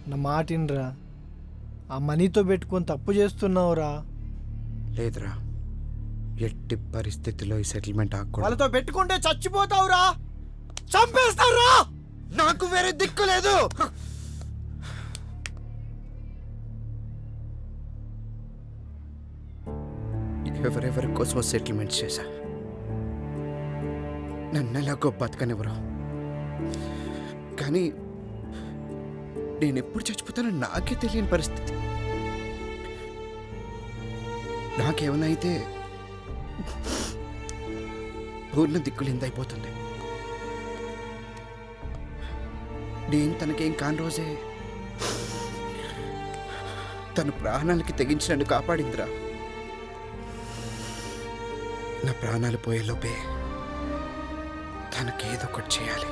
నా మాటినరా. ఆ మనీతో పెట్టుకొని తప్పు చేస్తున్నావురా. లేదురా, ఎట్టి పరిస్థితిలో ఈ సెటిల్మెంట్ ఆగకూడదు. వాళ్ళతో పెట్టుకుంటే చచ్చిపోతావురా, చంపేస్తావురా. నాకు వేరే దిక్కు లేదు. ఎవరెవరి కోసం సెటిల్మెంట్ చేశా, నన్ను ఎలాగో బతకనివ్వరు. కానీ నేను ఎప్పుడు చచ్చిపోతానో నాకే తెలియని పరిస్థితి. నాకేమైనా అయితే పూర్ణ దిక్కులిందైపోతుంది. నేను తనకేం కాని రోజే తన ప్రాణాలకి తెగించి నన్ను కాపాడిందిరా. నా ప్రాణాలు పోయేలోపే తనకేదో ఒకటి చేయాలి.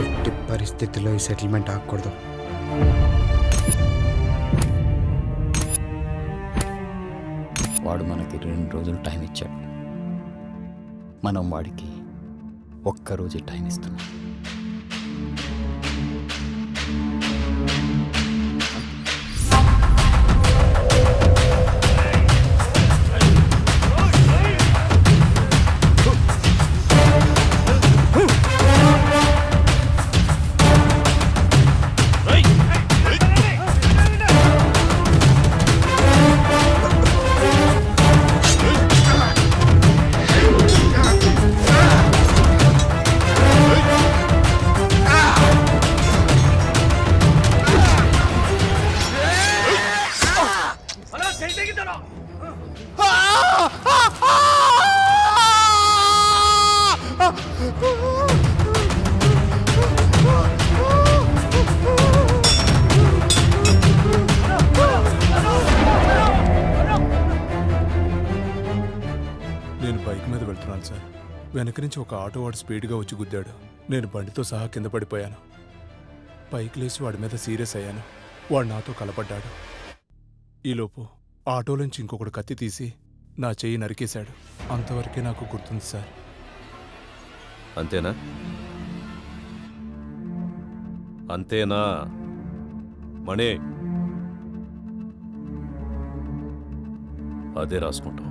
ఎట్టి పరిస్థితుల్లో ఈ సెటిల్మెంట్ ఆగకూడదు. వాడు మనకి 2 రోజులు టైం ఇచ్చాడు, మనం వాడికి ఒక్కరోజే టైం ఇస్తున్నాం. నేను బైక్ మీద వెళ్తున్నాను సార్. వెనక నుంచి ఒక ఆటో వాడు స్పీడ్గా వచ్చి గుద్దాడు. నేను బండితో సహా కింద పడిపోయాను. పైకి లేచి వాడి మీద సీరియస్ అయ్యాను. వాడు నాతో కలపడ్డాడు. ఈలోపు ఆటోలోంచి ఇంకొకడు కత్తి తీసి నా చెయ్యి నరికేశాడు. అంతవరకే నాకు గుర్తుంది సార్. అంతేనా? అంతేనా మణి? అదే రాసుకుంటాం.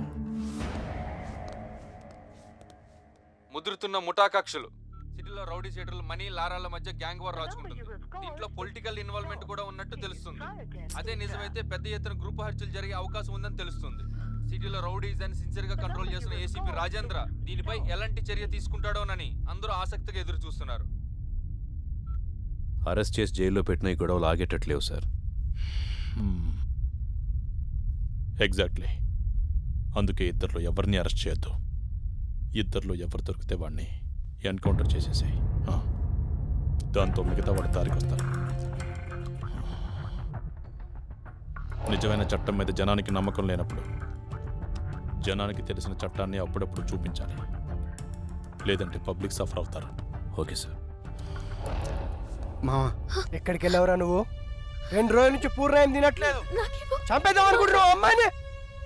ముదురుతున్న ముఠా కక్షలు, సిటీలో రౌడీ షీటర్లు, మనీ లారాల మధ్య గ్యాంగ్ వార్ రాజుకుంటుంది. దీంట్లో పొలిటికల్ ఇన్వాల్వ్మెంట్ కూడా ఉన్నట్టు తెలుస్తుంది. అదే నిజమైతే పెద్ద ఎత్తున గ్రూప్ హత్యలు జరిగే అవకాశం ఉందని తెలుస్తుంది. సిటీలో రౌడీస్ అని సిన్సియర్ గా కంట్రోల్ చేస్తున్న ఏసీపీ రాజేంద్ర దీనిపై ఎలాంటి చర్య తీసుకుంటాడోనని అందరూ ఆసక్తిగా ఎదురు చూస్తున్నారు. అరెస్ట్ చేసి జైల్లో పెట్టిన ఈ గొడవలు ఆగేటట్లేవు సార్. ఎగ్జాక్ట్లీ. అందుకే ఇద్దరిలో ఎవరిని అరెస్ట్ చేయొద్దు. ఇద్దరిలో ఎవరు దొరికితే వాడిని ఎన్కౌంటర్ చేసేసాయి. దాంతో మిగతా వాడి దారికి వస్తారు. నిజమైన చట్టం మీద జనానికి నమ్మకం లేనప్పుడు జనానికి తెలిసిన చట్టాన్ని అప్పుడప్పుడు చూపించాలి. లేదంటే పబ్లిక్ సఫర్ అవుతారు. Okay sir. మావా, ఎక్కడికి వెళ్ళావురా నువ్వు? 2 రోజుల నుంచి పూర్ణాయం తినట్లేదు. చంపేద్దాం అనుకుంటున్నావు అమ్మాయిని?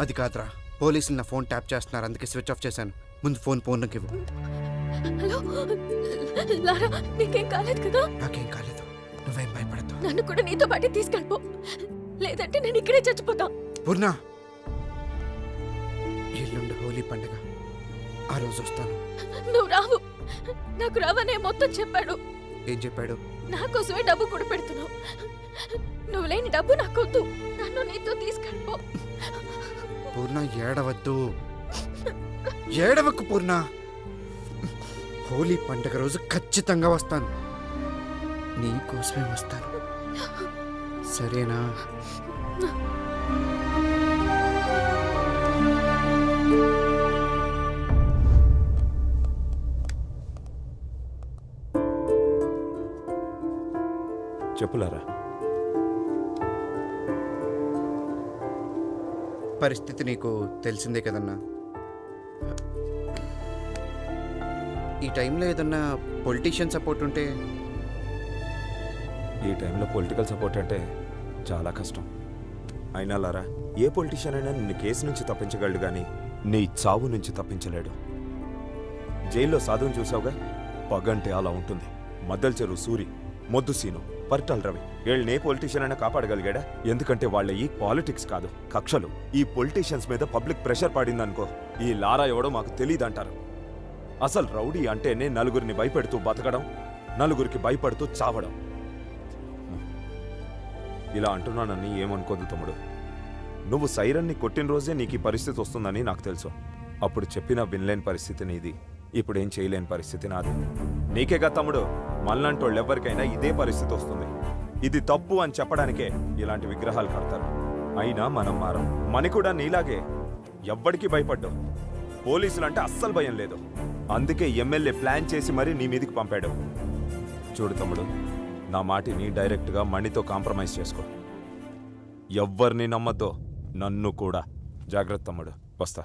అది కాదురా, పోలీసులు నా ఫోన్ ట్యాప్ చేస్తున్నారు, అందుకే స్విచ్ ఆఫ్ చేశాను. ముందు ఫోన్ పూర్ణకి ఇవ్వు. హలో లారా, నీకేం కాలేదు కదా? నాకేం కాలేదు, నువ్వేం భయపడద్దు. నన్ను కూడా నీతో పాటు తీసుకెళ్ళిపో, లేదంటే నేను ఇక్కడే చచ్చిపోతా. పూర్ణ, ఎల్లుండి హోలీ పండుగ, ఆ రోజు వస్తాను. నువ్వు రావు. నాకు రావనే మొత్తం చెప్పాడు. ఏం చెప్పాడు? నా కోసమే డబ్బు కూడా పెడుతున్నావు. నువ్వు లేని డబ్బు నాకొద్దు, నన్ను నీతో తీసుకెళ్ళిపో. పూర్ణ, ఏడవద్దు. ఏడవకు పూర్ణ. హోలీ పండుగ రోజు ఖచ్చితంగా వస్తాను. నీ కోసమే వస్తాను, సరేనా? చెప్పులారా. పరిస్థితి నీకు తెలిసిందే కదన్నా. ఈ టైంలో ఏదన్నా పొలిటీషియన్ సపోర్ట్ ఉంటే. ఈ టైంలో పొలిటికల్ సపోర్ట్ అంటే చాలా కష్టం. అయినా లారా, ఏ పొలిటీషియన్ అయినా నిన్ను కేసు నుంచి తప్పించగలడు కానీ నీ చావు నుంచి తప్పించలేడు. జైల్లో సాధువుని చూసావుగా, పగంటే అలా ఉంటుంది. మద్దెల చెరువు సూరి, మొద్దు సీను, పరిటాల రవి వీళ్ళని ఏ పొలిటీషియన్ అయినా కాపాడగలిగాడా? ఎందుకంటే వాళ్ళ ఈ పాలిటిక్స్ కాదు, కక్షలు. ఈ పొలిటీషియన్స్ మీద పబ్లిక్ ప్రెషర్ పడిందనుకో, ఈ లారా ఎవడో మాకు తెలియదంటారు. అసలు రౌడీ అంటేనే నలుగురిని భయపెడుతూ బతకడం, నలుగురికి భయపడుతూ చావడం. ఇలా అంటున్నానని ఏమనుకోదు తమ్ముడు. నువ్వు సైరన్ని కొట్టిన రోజే నీకు ఈ పరిస్థితి వస్తుందని నాకు తెలుసు. అప్పుడు చెప్పినా వినలేని పరిస్థితి నీది, ఇప్పుడేం చేయలేని పరిస్థితి నాది. నీకేగా తమ్ముడు, మళ్ళంటోళ్ళు ఎవరికైనా ఇదే పరిస్థితి వస్తుంది. ఇది తప్పు అని చెప్పడానికే ఇలాంటి విగ్రహాలు కడతారు. అయినా మనం మారం. మని కూడా నీలాగే ఎవ్వడికి భయపడ్డావు. పోలీసులంటే అస్సలు భయం లేదు. అందుకే ఎమ్మెల్యే ప్లాన్ చేసి మరీ నీ మీదికి పంపాడు. చూడు తమ్ముడు, నా మాటిని డైరెక్ట్గా మణితో కాంప్రమైజ్ చేసుకో. ఎవ్వరిని నమ్మద్దో, నన్ను కూడా. జాగ్రత్త తమ్ముడు, వస్తా.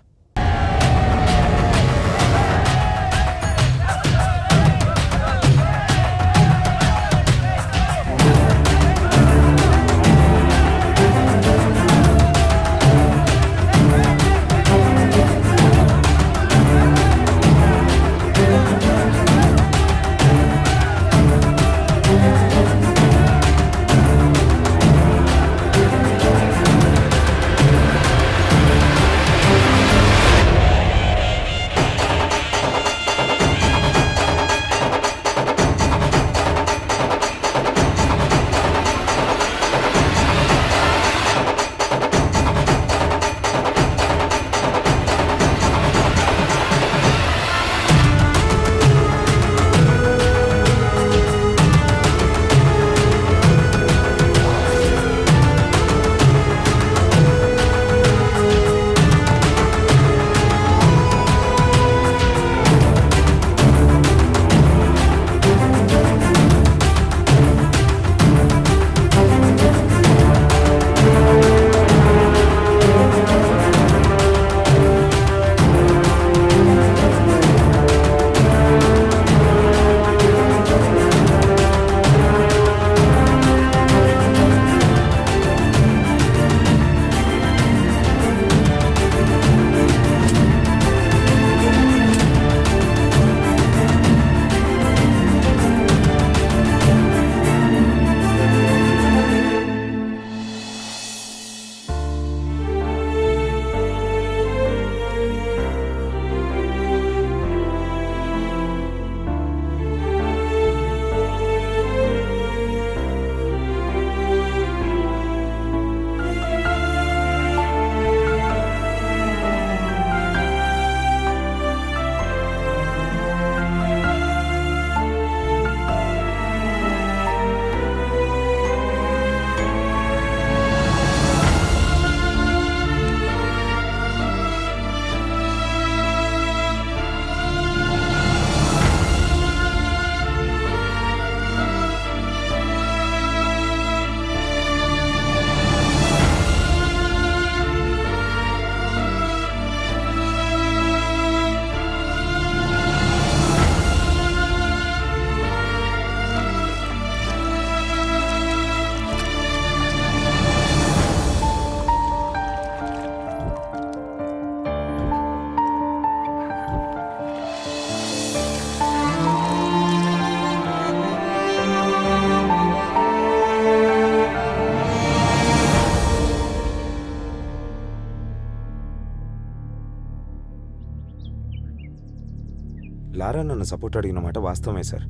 లారా నన్ను సపోర్ట్ అడిగిన మాట వాస్తవమే సార్.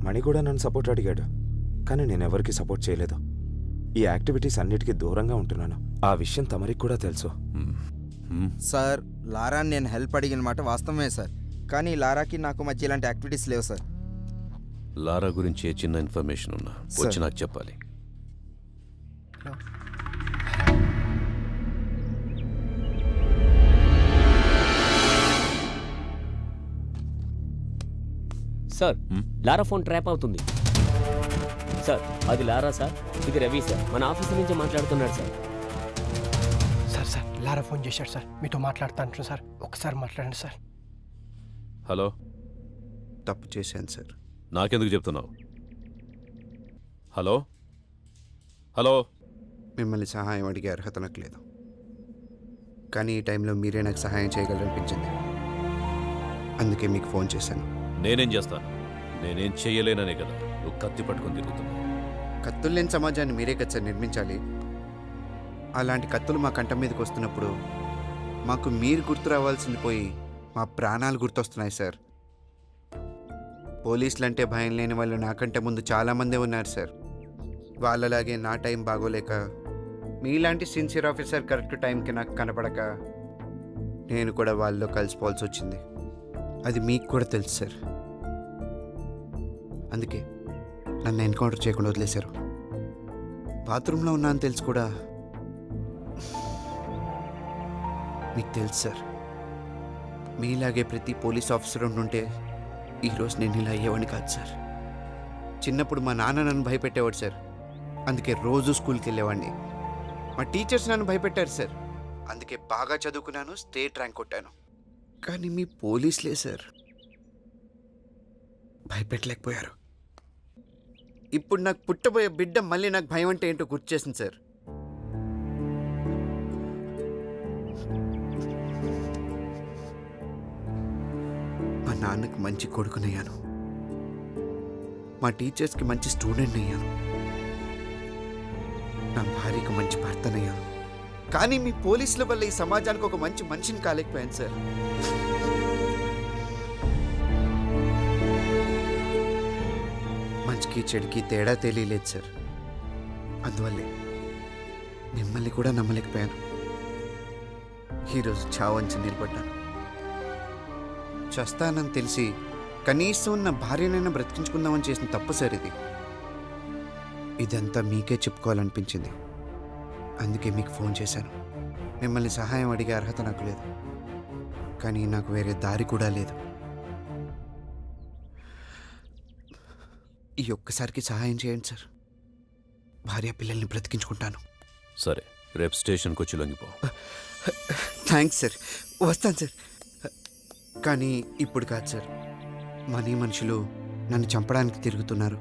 మణి కూడా నన్ను సపోర్ట్ అడిగాడు, కానీ నేను ఎవరికి సపోర్ట్ చేయలేదు. ఈ యాక్టివిటీస్ అన్నిటికీ దూరంగా ఉంటున్నాను. ఆ విషయం తమరికి కూడా తెలుసు. సార్, లారాని నేను హెల్ప్ అడిగిన మాట వాస్తవమే సార్, కానీ లారాకి నాకు మధ్య ఇలాంటి యాక్టివిటీస్ లేవు సార్. లారా గురించి ఏ చిన్న ఇన్ఫర్మేషన్ ఉన్నా వచ్చి నాకు చెప్పాలి. సార్, లారా ఫోన్ ట్రాప్ అవుతుంది సార్. అది లారా సార్, ఇది రవి సార్, మన ఆఫీస్ నుంచి మాట్లాడుతున్నాడు సార్. సార్ సార్ లారా ఫోన్ చేశాడు సార్, మీతో మాట్లాడుతాను సార్, ఒకసారి మాట్లాడండి సార్. హలో, తప్పు చేశాను సార్. నాకెందుకు చెప్తున్నావు? హలో హలో మిమ్మల్ని సహాయం అడిగే అర్హత నాకు లేదు. కానీ ఈ టైంలో మీరే నాకు సహాయం చేయగలరనిపించింది. అందుకే మీకు ఫోన్ చేశాను. నేనేం చేస్తాను? నేనేం చెయ్యలేననే కదా నువ్వు కత్తి పట్టుకొని తిరుగుతున్నావు. కత్తులు లేని సమాజాన్ని మీరే కదా సార్ నిర్మించాలి. అలాంటి కత్తులు మా కంఠం మీదకి వస్తున్నప్పుడు మాకు మీరు గుర్తు రావాల్సింది పోయి మా ప్రాణాలు గుర్తొస్తున్నాయి సార్. పోలీసులు అంటే భయం లేని వాళ్ళు నాకంటే ముందు చాలామందే ఉన్నారు సార్. వాళ్ళలాగే నా టైం బాగోలేక మీలాంటి సిన్సియర్ ఆఫీసర్ కరెక్ట్ టైంకి నాకు కనపడక నేను కూడా వాళ్ళలో కలిసిపోవాల్సి వచ్చింది. అది మీకు కూడా తెలుసు సార్. అందుకే నన్ను ఎన్కౌంటర్ చేయకుండా వదిలేశారు. బాత్రూంలో ఉన్నా అని తెలుసు కూడా మీకు తెలుసు సార్. మీలాగే ప్రతి పోలీస్ ఆఫీసర్ ఉండుంటే ఈరోజు నేను ఇలా అయ్యేవాడిని కాదు సార్. చిన్నప్పుడు మా నాన్న నన్ను భయపెట్టేవాడు సార్. అందుకే రోజు స్కూల్కి వెళ్ళేవాడిని. మా టీచర్స్ నన్ను భయపెట్టారు సార్. అందుకే బాగా చదువుకున్నాను, స్టేట్ ర్యాంక్ కొట్టాను. కానీ మీ పోలీసులే సార్ భయపెట్టలేకపోయారు. ఇప్పుడు నాకు పుట్టబోయే బిడ్డ మళ్ళీ నాకు భయం అంటే ఏంటో గుర్తు చేసింది సార్. మా నాన్నకి మంచి కొడుకునయ్యాను, మా టీచర్స్కి మంచి స్టూడెంట్ అయ్యాను, నా భార్యకు మంచి భర్తనయ్యాను. కానీ మీ పోలీసుల వల్ల ఈ సమాజానికి ఒక మంచి మనిషిని కాలేకపోయాను సార్. మంచికి చెడుకి తేడా తెలియలేదు సార్. అందువల్లే మిమ్మల్ని కూడా నమ్మలేకపోయాను. ఈరోజు చావంచి నిలబడ్డాను. చస్తానని తెలిసి కనీసం నా భార్యనైనా బ్రతికించుకుందామని చేసిన తప్పు సార్ ఇది. ఇదంతా మీకే చెప్పుకోవాలనిపించింది. అందుకే మీకు ఫోన్ చేశాను. మిమ్మల్ని సహాయం అడిగే అర్హత నాకు లేదు, కానీ నాకు వేరే దారి కూడా లేదు. ఈ ఒక్కసారికి సహాయం చేయండి సార్. భార్య పిల్లల్ని బ్రతికించుకుంటాను. సరే, రేపు స్టేషన్కి వచ్చి లొంగిపో. థ్యాంక్స్ సార్, వస్తాను సార్. కానీ ఇప్పుడు కాదు సార్. మనీ మనుషులు నన్ను చంపడానికి తిరుగుతున్నారు.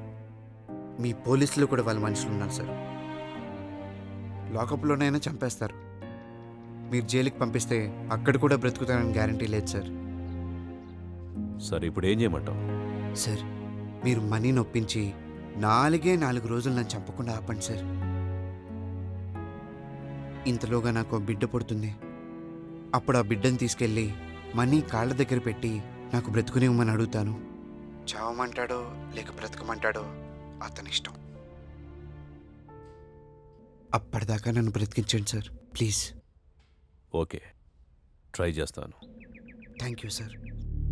మీ పోలీసులు కూడా వాళ్ళ మనుషులు ఉన్నారు సార్. లాకప్లోనైనా చంపేస్తారు. మీరు జైలుకి పంపిస్తే అక్కడ కూడా బ్రతుకుతానని గ్యారంటీ లేదు సార్. సరే, ఇప్పుడు ఏం చేయమంటావు? సార్, మీరు మనీని ఒప్పించి 4 రోజులు నన్ను చంపకుండా ఆపండి సార్. ఇంతలోగా నాకు ఒక బిడ్డ పుడుతుంది. అప్పుడు ఆ బిడ్డను తీసుకెళ్ళి మనీ కాళ్ళ దగ్గర పెట్టి నాకు బ్రతుకునివ్వమని అడుగుతాను. చావమంటాడో లేక బ్రతకమంటాడో అతని ఇష్టం. అప్పటిదాకా నన్ను బ్రతికించండి సార్, ప్లీజ్. ఓకే, ట్రై చేస్తాను. Thank you sir.